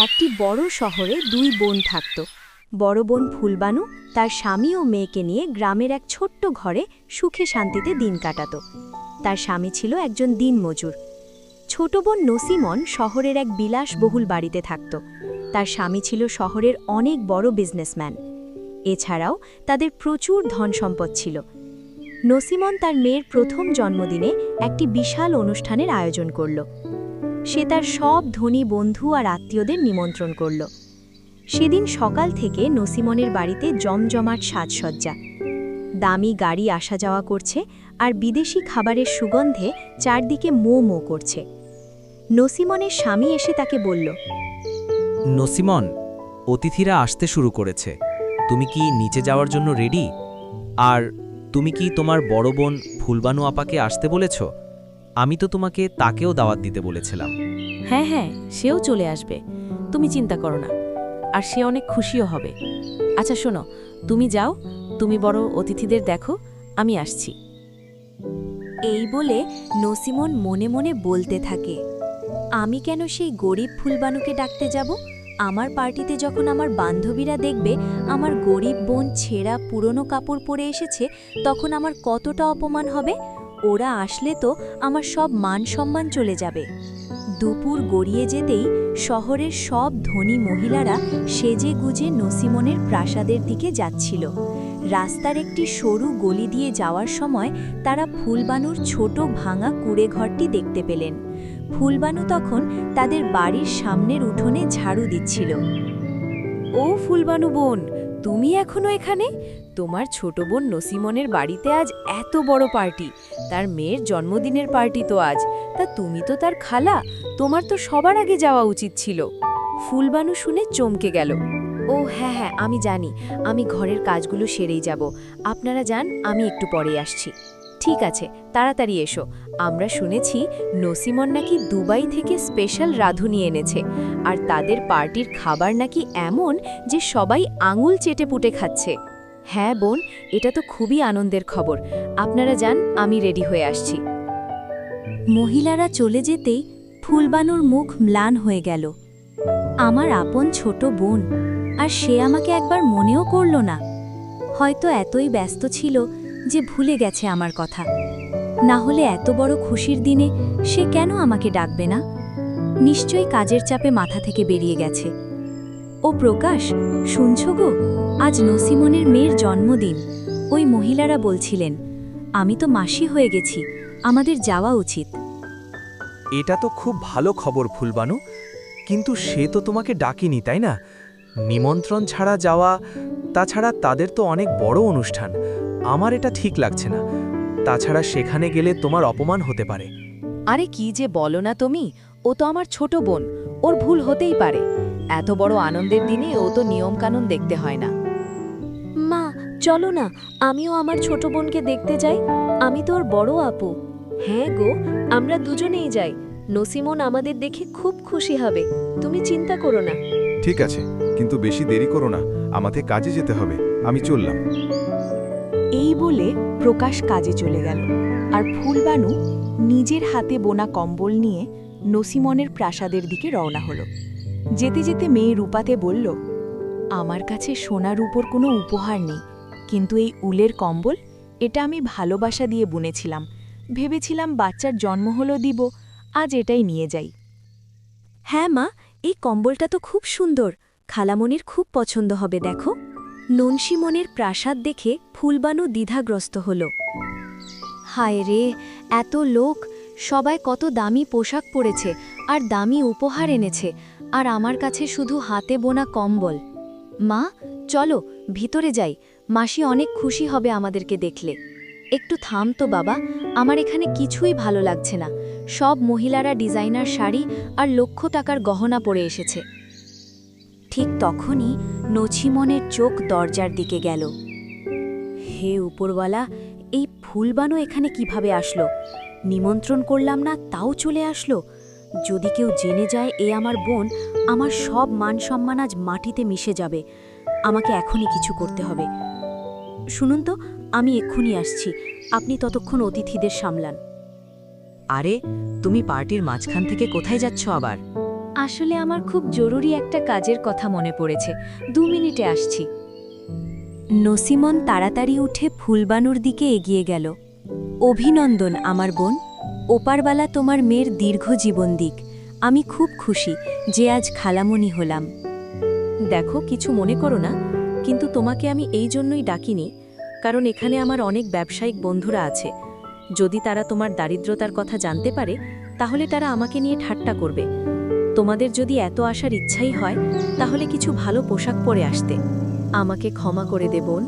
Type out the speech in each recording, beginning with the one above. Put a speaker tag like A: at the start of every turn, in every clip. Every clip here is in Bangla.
A: একটি বড় শহরে দুই বোন থাকত। বড় বোন ফুলবানু তার স্বামী ও মেয়েকে নিয়ে গ্রামের এক ছোট্ট ঘরে সুখে শান্তিতে দিন কাটাত। তার স্বামী ছিল একজন দিনমজুর। ছোট বোন নসিমন শহরের এক বিলাসবহুল বাড়িতে থাকত। তার স্বামী ছিল শহরের অনেক বড় বিজনেসম্যান। এছাড়াও তাদের প্রচুর ধন সম্পদ ছিল। নসিমন তার মেয়ের প্রথম জন্মদিনে একটি বিশাল অনুষ্ঠানের আয়োজন করল। সে তার সব ধনী বন্ধু আর আত্মীয়দের নিমন্ত্রণ করল। সেদিন সকাল থেকে নসিমনের বাড়িতে জমজমাট সাজসজ্জা। দামি গাড়ি আসা যাওয়া করছে আর বিদেশি খাবারের সুগন্ধে চারদিকে মো মো করছে। নসিমনের স্বামী এসে তাকে বলল,
B: নসিমন, অতিথিরা আসতে শুরু করেছে। তুমি কি নিচে যাওয়ার জন্য রেডি? আর তুমি কি তোমার বড় বোন ফুলবানু আপাকে আসতে বলেছ? আমি তো তোমাকে তাকেও দাওয়াত দিতে বলেছিলাম।
C: হ্যাঁ হ্যাঁ, সেও চলে আসবে, তুমি চিন্তা করো না। আর সে অনেক খুশিও হবে। আচ্ছা শোনো, তুমি যাও, তুমি বড় অতিথিদের দেখো, আমি আসছি।
A: এই বলে নসিমন মনে মনে বলতে থাকে, আমি কেন সেই গরিব ফুলবানুকে ডাকতে যাব? আমার পার্টিতে যখন আমার বান্ধবীরা দেখবে আমার গরিব বোন ছেঁড়া পুরনো কাপড় পরে এসেছে, তখন আমার কতটা অপমান হবে। ওরা আসলে তো আমার সব মান সম্মান চলে যাবে। দুপুর গড়িয়ে যেতেই শহরের সব ধনী মহিলারা সেজে গুজে নসিমনের প্রাসাদের দিকে যাচ্ছিল। রাস্তার একটি সরু গলি দিয়ে যাওয়ার সময় তারা ফুলবানুর ছোট ভাঙা কুঁড়ে ঘরটি দেখতে পেলেন। ফুলবানু তখন তাদের বাড়ির সামনের উঠোনে ঝাড়ু দিচ্ছিল।
C: ও ফুলবানু বোন, তুমি এখনো এখানে? তোমার ছোট বোন নসিমনের বাড়িতে আজ এত বড় পার্টি, তার মেয়ের জন্মদিনের পার্টি তো আজ। তা তুমি তো তার খালা, তোমার তো সবার আগে যাওয়া উচিত ছিল। ফুলবানু শুনে চমকে গেল। ও হ্যাঁ হ্যাঁ, আমি জানি, আমি ঘরের কাজগুলো সেরেই যাব। আপনারা যান, আমি একটু পরে আসছি। ঠিক আছে, তাড়াতাড়ি এসো। আমরা শুনেছি নসিমন নাকি দুবাই থেকে স্পেশাল রাঁধুনি এনেছে, আর তাদের পার্টির খাবার নাকি এমন যে সবাই আঙুল চেটে পুটে খাচ্ছে। হ্যাঁ বোন, এটা তো খুবই আনন্দের খবর। আপনারা যান, আমি রেডি হয়ে আসছি।
A: মহিলারা চলে যেতেই ফুলবানুর মুখ ম্লান হয়ে গেল। আমার আপন ছোট বোন, আর সে আমাকে একবার মনেও করল না। হয়তো এতই ব্যস্ত ছিল যে ভুলে গেছে আমার কথা। না হলে এত বড় খুশির দিনে সে কেন আমাকে ডাকবে না? নিশ্চয়ই কাজের চাপে মাথা থেকে বেরিয়ে গেছে। ও প্রকাশ, শুনছো গো? আজ নসিমনের মেয়ের জন্মদিন। ওই মহিলারা বলছিলেন, আমি তো মাসি হয়ে গেছি, আমাদের যাওয়া উচিত।
D: এটা তো খুব ভালো খবর ফুলবানু, কিন্তু সে তো তোমাকে ডাকেনি, তাই না? নিমন্ত্রণ ছাড়া যাওয়া, তাছাড়া তাদের তো অনেক বড় অনুষ্ঠান। আমার এটা ঠিক লাগছে না। তাছাড়া সেখানে গেলে তোমার অপমান হতে পারে।
C: আরে কি যে বলো না তুমি, ও তো আমার ছোট বোন, ওর ভুল হতেই পারে। এত বড় আনন্দের দিনে ও তো নিয়মকানুন দেখতে হয় না।
A: মা, চলো না, আমিও আমার ছোট বোনকে দেখতে যাই। আমি তো ওর বড় আপু। হ্যাঁ গো, আমরা দুজনেই যাই। নসিমন আমাদের দেখে খুব খুশি হবে, তুমি চিন্তা করো না।
E: ঠিক আছে, কিন্তু বেশি দেরি করো না, আমাকে কাজে যেতে হবে। আমি চললাম।
F: এই বলে প্রকাশ কাজে চলে গেল, আর ফুলবানু নিজের হাতে বোনা কম্বল নিয়ে নসিমনের প্রাসাদের দিকে রওনা হল। যেতে যেতে মেয়ে রূপাতে বলল, আমার কাছে সোনা রূপোর কোনো উপহার নেই, কিন্তু এই উলের কম্বল, এটা আমি ভালোবাসা দিয়ে বুনেছিলাম। ভেবেছিলাম বাচ্চার জন্ম হলো দিব, আজ এটাই নিয়ে যাই।
A: হ্যাঁ মা, এই কম্বলটা তো খুব সুন্দর, খালামনির খুব পছন্দ হবে। দেখো। ননসিমনের প্রাসাদ দেখে ফুলবানু দ্বিধাগ্রস্ত হল। হায় রে, এত লোক, সবাই কত দামি পোশাক পরেছে আর দামি উপহার এনেছে, আর আমার কাছে শুধু হাতে বোনা কম্বল। মা, চলো ভিতরে যাই, মাসি অনেক খুশি হবে আমাদেরকে দেখলে। একটু থাম তো বাবা, আমার এখানে কিছুই ভালো লাগছে না। সব মহিলারা ডিজাইনার শাড়ি আর লক্ষ টাকার গহনা পরে এসেছে। ঠিক তখনই নছিমনের চোখ দরজার দিকে গেল। হে উপরওয়ালা, এই ফুলবানু এখানে কিভাবে আসলো? নিমন্ত্রণ করলাম না, তাও চলে আসলো। যদি কেউ জেনে যায় এ আমার বোন, আমার সব মান সম্মান আজ মাটিতে মিশে যাবে। আমাকে এখনই কিছু করতে হবে। শুনুন তো, আমি এক্ষুনি আসছি, আপনি ততক্ষণ অতিথিদের সামলান।
G: আরে, তুমি পার্টির মাঝখান থেকে কোথায় যাচ্ছ আবার?
A: আসলে আমার খুব জরুরি একটা কাজের কথা মনে পড়েছে, 2 মিনিটে আসছি। নসিমন তাড়াতাড়ি উঠে ফুলবানুর দিকে এগিয়ে গেল। অভিনন্দন আমার বোন, ওপারবালা তোমার মেয়ের দীর্ঘ জীবন দিক। আমি খুব খুশি যে আজ খালামণি হলাম। দেখো, কিছু মনে করো না, কিন্তু তোমাকে আমি এই জন্যই ডাকিনি, কারণ এখানে আমার অনেক ব্যবসায়িক বন্ধুরা আছে। যদি তারা তোমার দারিদ্রতার কথা জানতে পারে, তাহলে তারা আমাকে নিয়ে ঠাট্টা করবে। তোমাদের যদি এত আসার ইচ্ছাই হয়, তাহলে কিছু ভালো পোশাক পরে আসতে। আমাকে ক্ষমা করে দে বোন,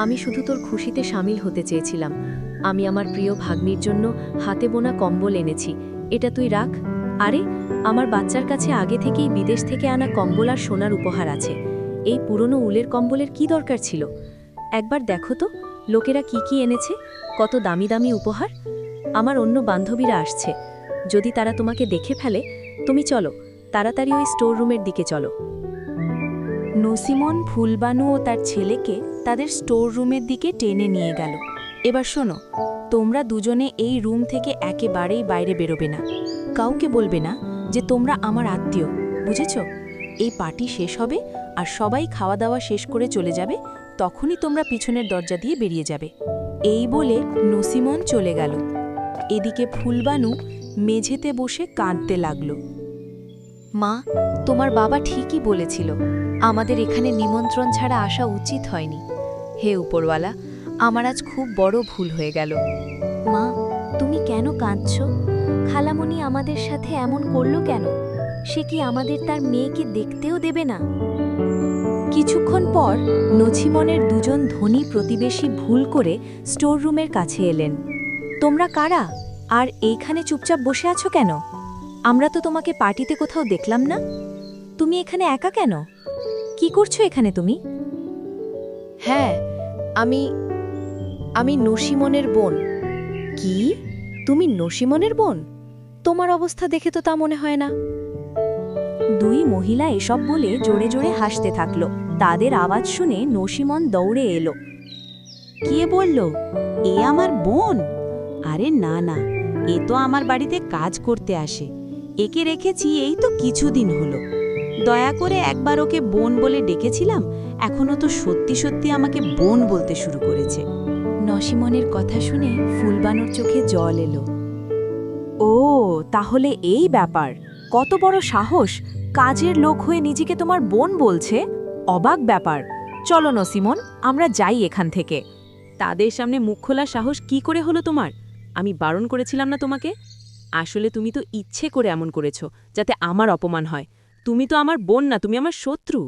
A: আমি শুধু তোর খুশিতে সামিল হতে চেয়েছিলাম। আমি আমার প্রিয় ভাগ্নির জন্য হাতে বোনা কম্বল এনেছি, এটা তুই রাখ। আরে, আমার বাচ্চার কাছে আগে থেকেই বিদেশ থেকে আনা কম্বল আর সোনার উপহার আছে। এই পুরনো উলের কম্বলের কি দরকার ছিল? একবার দেখো তো লোকেরা কি কি এনেছে, কত দামি দামি উপহার। আমার অন্য বান্ধবীরা আসছে, যদি তারা তোমাকে দেখে ফেলে, তুমি চলো তাড়াতাড়ি ওই স্টোর রুমের দিকে চলো। নসিমন ফুলবানু ও তার ছেলেকে তাদের স্টোর রুমের দিকে টেনে নিয়ে গেল। এবার শোনো, তোমরা দুজনে এই রুম থেকে একেবারেই বাইরে বেরোবে না। কাউকে বলবে না যে তোমরা আমার আত্মীয়, বুঝেছ? এই পার্টি শেষ হবে আর সবাই খাওয়া দাওয়া শেষ করে চলে যাবে, তখনই তোমরা পিছনের দরজা দিয়ে বেরিয়ে যাবে। এই বলে নসিমন চলে গেল। এদিকে ফুলবানু মেঝেতে বসে কাঁদতে লাগল। মা, তোমার বাবা ঠিকই বলেছিল, আমাদের এখানে নিমন্ত্রণ ছাড়া আসা উচিত হয়নি। হে উপরওয়ালা, আমার আজ খুব বড় ভুল হয়ে গেল। মা, তুমি কেন কাঁদছ? খালামণি আমাদের সাথে এমন করল কেন? সে কি আমাদের তার মেয়েকে দেখতেও দেবে না? কিছুক্ষণ পর নছিমনের দুজন ধনী প্রতিবেশী ভুল করে স্টোর রুমের কাছে এলেন। তোমরা কারা? আর এইখানে চুপচাপ বসে আছো কেন? আমরা তো তোমাকে পার্টিতে কোথাও দেখলাম না। তুমি এখানে একা কেন? কি করছো এখানে তুমি?
C: হ্যাঁ, আমি নসিমনের বোন। কি? তুমি নসিমনের বোন? তোমার অবস্থা দেখে তো তা মনে হয় না।
A: দুই মহিলা এসব বলে জোরে জোরে হাসতে থাকল। তাদের আওয়াজ শুনে নসিমন দৌড়ে এলো।
F: কে বলল এ আমার বোন? আরে না না, এ তো আমার বাড়িতে কাজ করতে আসে। একে রেখেছি এই তো কিছুদিন হলো। দয়া করে একবার ওকে বোন বলে ডেকেছিলাম, এখনো তো সত্যি সত্যি আমাকে বোন বলতে শুরু করেছে।
A: নসিমনের কথা শুনে ফুলবানুর চোখে জল এলো। ও, তাহলে এই ব্যাপার। কত বড় সাহস! কাজের লোক হয়ে নিজেকে তোমার বোন বলছে। অবাক ব্যাপার। চলো নসিমন, আমরা যাই এখান থেকে।
G: তাদের সামনে মুখ খোলার সাহস কি করে হলো তোমার? আমি বারণ করেছিলাম না তোমাকে? আসলে তুমি তো ইচ্ছে করে এমন করেছো যাতে আমার অপমান হয়। তুমি তো আমার বোন না, তুমি আমার শত্রু।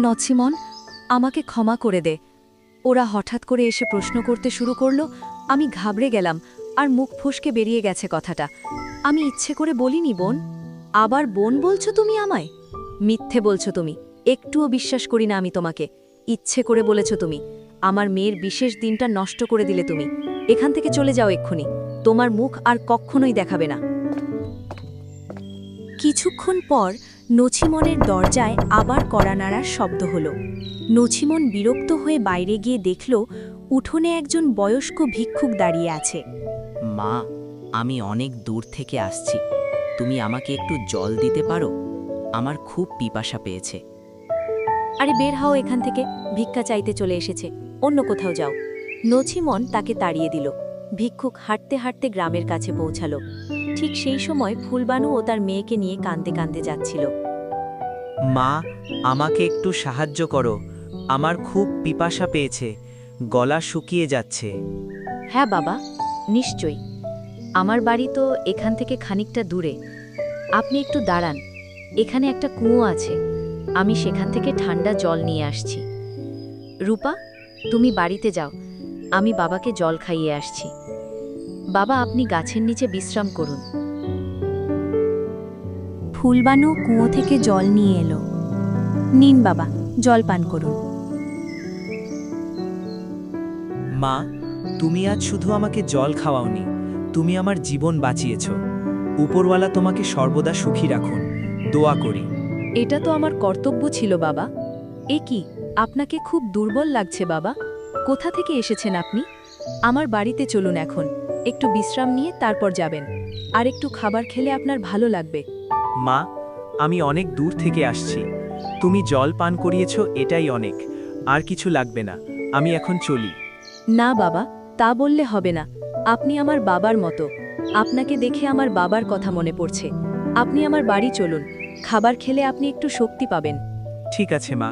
A: নছিমন, আমাকে ক্ষমা করে দে। ওরা হঠাৎ করে এসে প্রশ্ন করতে শুরু করলো, আমি ঘাবড়ে গেলাম আর মুখ ফসকে বেরিয়ে গেছে কথাটা। আমি ইচ্ছে করে বলিনি বোন। আবার বোন বলছো তুমি আমায়? মিথ্যে বলছো তুমি, একটুও বিশ্বাস করি না আমি তোমাকে। ইচ্ছে করে বলেছ তুমি। আমার মেয়ের বিশেষ দিনটা নষ্ট করে দিলে তুমি। এখান থেকে চলে যাও এক্ষুনি, তোমার মুখ আর কখনোই দেখাবে না। কিছুক্ষণ পর নছিমনের দরজায় আবার কড়া নাড়ার শব্দ হলো। নছিমন বিরক্ত হয়ে বাইরে গিয়ে দেখল উঠোনে একজন বয়স্ক ভিক্ষুক দাঁড়িয়ে আছে।
B: মা, আমি অনেক দূর থেকে আসছি, তুমি আমাকে একটু জল দিতে পারো? আমার খুব পিপাসা পেয়েছে।
A: আরে বের হও এখান থেকে, ভিক্ষা চাইতে চলে এসেছে, অন্য কোথাও যাও। নছিমন তাকে তাড়িয়ে দিল। ভিক্ষুক হাঁটতে হাঁটতে গ্রামের কাছে পৌঁছালো। ঠিক সেই সময় ফুলবানু ও তার মেয়েকে নিয়ে কাঁদতে কাঁদতে যাচ্ছিল।
B: মা, আমাকে একটু সাহায্য করো, আমার খুব পিপাসা পেয়েছে, গলা শুকিয়ে যাচ্ছে।
A: হ্যাঁ বাবা, নিশ্চয়ই। আমার বাড়ি তো এখান থেকে খানিকটা দূরে। আপনি একটু দাঁড়ান, এখানে একটা কুয়ো আছে, আমি সেখান থেকে ঠান্ডা জল নিয়ে আসছি। রূপা, তুমি বাড়িতে যাও, আমি বাবাকে জল খাইয়ে আসছি। বাবা, আপনি গাছের নিচে বিশ্রাম করুন। ফুলবানু কুয়ো থেকে জল নিয়ে এলো। নিন বাবা, জল পান করুন।
B: মা, তুমি আজ শুধু আমাকে জল খাওয়াওনি, তুমি আমার জীবন বাঁচিয়েছ। উপরওয়ালা তোমাকে সর্বদা সুখী রাখুন, দোয়া করি।
A: এটা তো আমার কর্তব্য ছিল বাবা। এ কি, আপনাকে খুব দুর্বল লাগছে বাবা? কোথা থেকে এসেছেন আপনি? আমার বাড়িতে চলুন এখন, একটু বিশ্রাম নিয়ে তারপর যাবেন। আর একটু খাবার খেলে আপনার ভালো লাগবে।
B: মা,
H: আমি অনেক দূর থেকে আসছি। তুমি জল পান করিয়েছ, এটাই অনেক। আর কিছু লাগবে না, আমি এখন চলি।
A: না বাবা, তা বললে হবে না। আপনি আমার বাবার মতো। আপনাকে দেখে আমার বাবার কথা মনে পড়ছে। আপনি আমার বাড়ি চলুন, খাবার খেলে আপনি একটু শক্তি পাবেন।
H: ঠিক আছে মা,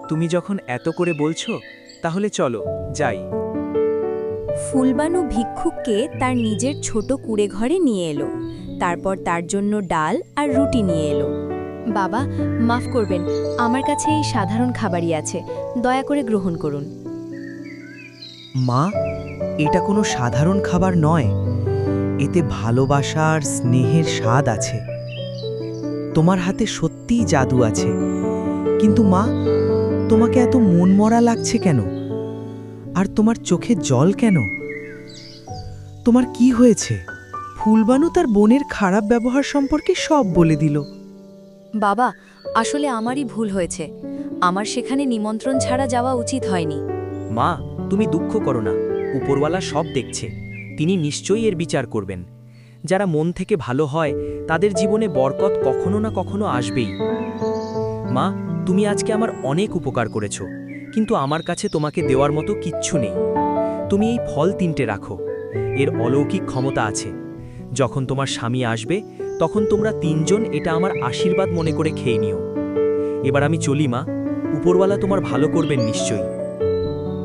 H: তুমি যখন এত করে বলছো তাহলে চলো যাই।
A: ফুলবানু ভিক্ষুককে তার নিজের ছোট কুঁড়ে ঘরে নিয়ে এলো। তারপর তার জন্য ডাল আর রুটি নিয়ে এলো। বাবা, মাফ করবেন, আমার কাছে এই সাধারণ খাবারই আছে, দয়া করে গ্রহণ করুন।
I: মা, এটা কোনো সাধারণ খাবার নয়, এতে ভালোবাসা আর স্নেহের স্বাদ আছে। তোমার হাতে সত্যিই জাদু আছে। কিন্তু মা, তোমাকে এত মনমরা লাগছে কেন? আর তোমার চোখে জল কেন? তোমার কি হয়েছে? ফুলবানু তার বোনের খারাপ ব্যবহার সম্পর্কে সব বলে দিল।
A: বাবা, আসলে আমারই ভুল হয়েছে। আমার সেখানে নিমন্ত্রণ ছাড়া যাওয়া উচিত হয়নি।
B: মা, তুমি দুঃখ করো না, উপরওয়ালা সব দেখছে। তিনি নিশ্চয়ই এর বিচার করবেন। যারা মন থেকে ভালো হয় তাদের জীবনে বরকত কখনো না কখনো আসবেই। মা, তুমি আজকে আমার অনেক উপকার করেছো, কিন্তু আমার কাছে তোমাকে দেওয়ার মতো কিচ্ছু নেই। তুমি এই ফল 3টে রাখো, এর অলৌকিক ক্ষমতা আছে। যখন তোমার স্বামী আসবে তখন তোমরা 3জন এটা আমার আশীর্বাদ মনে করে খেয়ে নিও। এবার আমি চলি মা, উপরওয়ালা তোমার ভালো করবেন নিশ্চয়ই।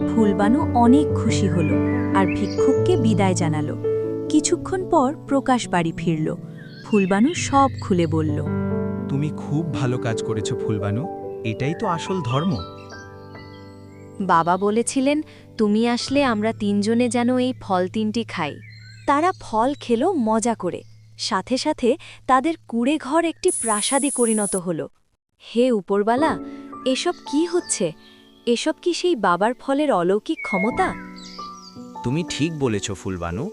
A: ফুলবানু অনেক খুশি হলো আর ভিক্ষুককে বিদায় জানালো। কিছুক্ষণ পর প্রকাশ বাড়ি ফিরল। ফুলবানু সব খুলে বলল।
E: তুমি খুব ভালো কাজ করেছো ফুলবানু, এটাই তো আসল ধর্ম।
A: বাবা বলেছিলেন তুমি আসলে আমরা 3জনে যেন এই ফল 3টি খাই। তারা ফল খেলো মজা করে। সাথে সাথে তাদের কুঁড়ে ঘর একটি প্রাসাদে পরিণত হল। হে উপরবালা, এসব কি হচ্ছে? এসব কি সেই বাবার ফলের অলৌকিক ক্ষমতা?
B: তুমি ঠিক বলেছ ফুলবানু,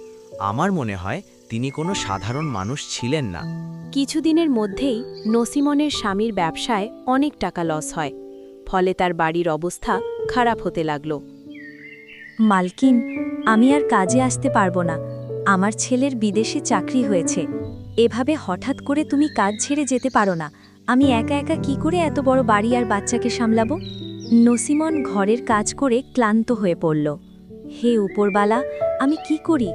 B: আমার মনে হয় তিনি কোনো সাধারণ মানুষ ছিলেন না।
C: কিছুদিনের মধ্যেই নসিমনের স্বামীর ব্যবসায় অনেক টাকা লস হয়। ফলে তার বাড়ির অবস্থা খারাপ হতে লাগল।
A: মালকিন, আমি আর কাজে আসতে পারবো না। আমার ছেলের বিদেশে চাকরি হয়েছে। এভাবে হঠাৎ করে তুমি কাজ ছেড়ে যেতে পারো না। আমি একা একা কি করে এত বড় বাড়ি আর বাচ্চাকে সামলাবো? নসিমন ঘরের কাজ করে ক্লান্ত হয়ে পড়ল। হে উপরবালা, আমি কি করি?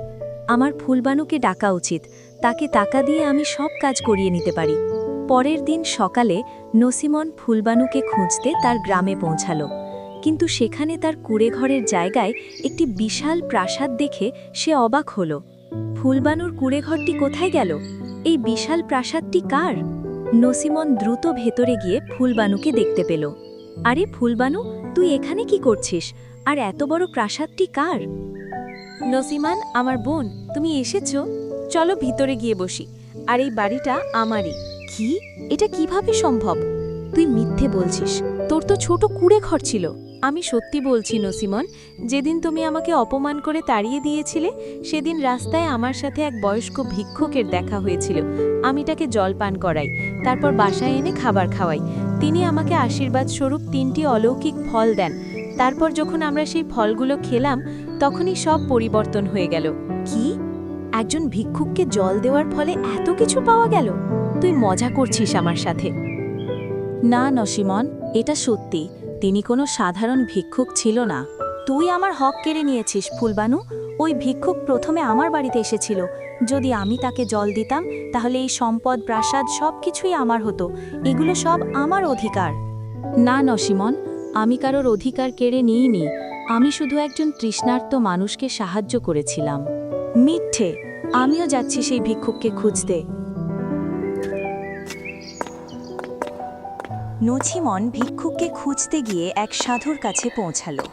A: আমার ফুলবানুকে ডাকা উচিত। তাকে টাকা দিয়ে আমি সব কাজ করিয়ে নিতে পারি। পরের দিন সকালে নসিমন ফুলবানুকে খুঁজতে তার গ্রামে পৌঁছালো। কিন্তু সেখানে তার কুঁড়েঘরের জায়গায় একটি বিশাল প্রাসাদ দেখে সে অবাক হল। ফুলবানুর কুঁড়েঘরটি কোথায় গেল? এই বিশাল প্রাসাদটি কার? নসিমন দ্রুত ভেতরে গিয়ে ফুলবানুকে দেখতে পেল। আরে ফুলবানু, তুই এখানে কি করছিস? আর এত বড় প্রাসাদটি কার?
C: নসিমান, আমার বোন, তুমি এসেছো? চলো ভিতরে গিয়ে বসি। আর এই বাড়িটা আমারই। কি? এটা কিভাবে সম্ভব? তুই মিথ্যে বলছিস। তোর তো ছোট কুঁড়ে ঘর ছিল। আমি সত্যি বলছি নসিমন, যেদিন তুমি আমাকে অপমান করে তাড়িয়ে দিয়েছিলে সেদিন রাস্তায় আমার সাথে এক বয়স্ক ভিক্ষুকের দেখা হয়েছিল। আমি তাকে জল পান করাই, তারপর বাসায় এনে খাবার খাওয়াই। তিনি আমাকে আশীর্বাদ স্বরূপ 3টি অলৌকিক ফল দেন। তারপর যখন আমরা সেই ফলগুলো খেলাম তখনই সব পরিবর্তন হয়ে গেল। কি? একজন ভিক্ষুককে জল দেওয়ার ফলে এত কিছু পাওয়া গেল? তুই মজা করছিস আমার সাথে।
F: না নসিমন, এটা সত্যি। তিনি কোনো সাধারণ ভিক্ষুক ছিল না। তুই আমার হক কেড়ে নিয়েছিস ফুলবানু। ওই ভিক্ষুক প্রথমে আমার বাড়িতে এসেছিল। যদি আমি তাকে জল দিতাম তাহলে এই সম্পদ, প্রাসাদ সবকিছুই আমার হতো। এগুলো সব আমার অধিকার। না নসিমন, আমি কারোর অধিকার কেড়ে নিইনি। আমি শুধু একজন তৃষ্ণার্ত মানুষকে সাহায্য করেছিলাম। মিথ্যে। আমিও যাচ্ছি সেই ভিক্ষুককে খুঁজতে। নছিমন ভিক্ষুককে খুঁজতে গিয়ে এক সাধুর কাছে পৌঁছালো।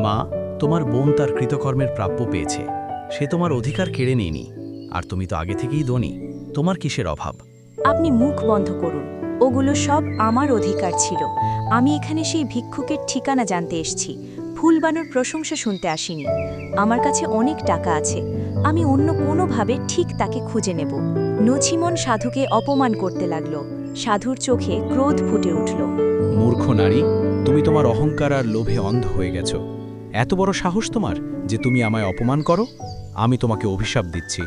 J: মা, তোমার বোন তার কৃতকর্মের প্রাপ্য পেয়েছে। সে তোমার অধিকার কেড়ে নেয়নি। আর তুমি তো আগে থেকেই ধনী, তোমার কিসের অভাব?
F: আপনি মুখ বন্ধ করুন। ওগুলো সব আমার অধিকার ছিল। আমি এখানে সেই ভিক্ষুকের ঠিকানা জানতে এসেছি। ফুলবানুর প্রশংসা শুনতে আসিনি। আমার কাছে অনেক টাকা আছে। আমি অন্য কোনোভাবে ঠিক তাকে খুঁজে নেব। নছিমন সাধুকে অপমান করতে লাগলো। সাধুর চোখে ক্রোধ ফুটে উঠল।
J: মূর্খ নারী, তুমি তোমার অহংকার আর লোভে অন্ধ হয়ে গেছো। এত বড় সাহস তোমার যে তুমি আমায় অপমান করো? আমি তোমাকে অভিশাপ দিচ্ছি।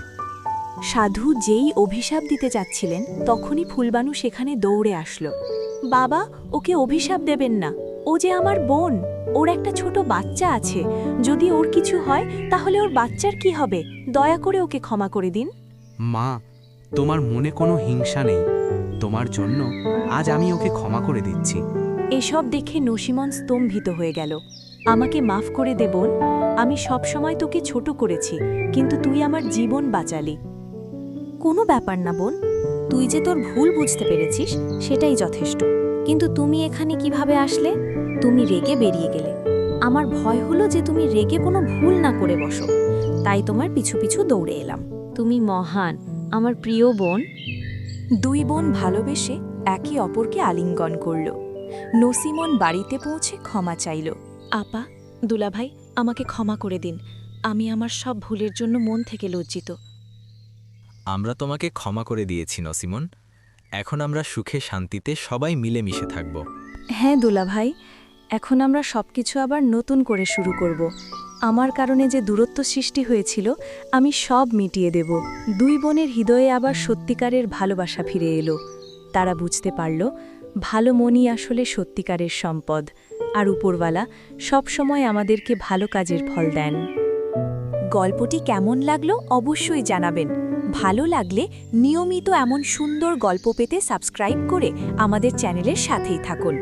F: সাধু যেই অভিশাপ দিতে যাচ্ছিলেন তখনই ফুলবানু সেখানে দৌড়ে আসলো। বাবা, ওকে অভিশাপ দেবেন না, ও যে আমার বোন, ওর একটা ছোট বাচ্চা আছে, যদি ওর কিছু হয় তাহলে ওর বাচ্চার কি হবে? দয়া করে ওকে ক্ষমা করে দিন।
B: মা, তোমার মনে কোনো হিংসা নেই, তোমার জন্য আজ আমি ওকে ক্ষমা করে দিচ্ছি।
F: এসব দেখে নসিমন স্তম্ভিত হয়ে গেল। আমাকে মাফ করে দে বোন, আমি সব সময় তোকে ছোট করেছি, কিন্তু তুই আমার জীবন বাঁচালি।
A: কোনো ব্যাপার না বোন, তুই যে তোর ভুল বুঝতে পেরেছিস সেটাই যথেষ্ট। কিন্তু তুমি এখানে কিভাবে আসলে? তুমি রেগে বেরিয়ে গেলে। আমার ভয় হলো যে তুমি রেগে কোনো ভুল না করে বসো, তাই তোমার পিছু পিছু দৌড়ে এলাম। তুমি মহান, আমার প্রিয় বোন।
F: দুই বোন ভালোবেসে একে অপরকে আলিঙ্গন করল। নসিমন বাড়িতে পৌঁছে ক্ষমা চাইল।
A: আপা, দুলাভাই, আমাকে ক্ষমা করে দিন, আমি আমার সব ভুলের জন্য মন থেকে লজ্জিত।
B: আমরা তোমাকে ক্ষমা করে দিয়েছি নসিমন, এখন আমরা সুখে শান্তিতে সবাই মিলেমিশে থাকব।
F: হ্যাঁ দুলাভাই, এখন আমরা সবকিছু আবার নতুন করে শুরু করব। আমার কারণে যে দূরত্ব সৃষ্টি হয়েছিল আমি সব মিটিয়ে দেব। দুই বোনের হৃদয়ে আবার সত্যিকারের ভালোবাসা ফিরে এলো। তারা বুঝতে পারল ভালো মনই আসলে সত্যিকারের সম্পদ, আর উপরওয়ালা সবসময় আমাদেরকে ভালো কাজের ফল দেন। গল্পটি কেমন লাগলো অবশ্যই জানাবেন। ভালো লাগলে নিয়মিত এমন সুন্দর গল্প পেতে সাবস্ক্রাইব করে আমাদের চ্যানেলের সাথেই থাকুন।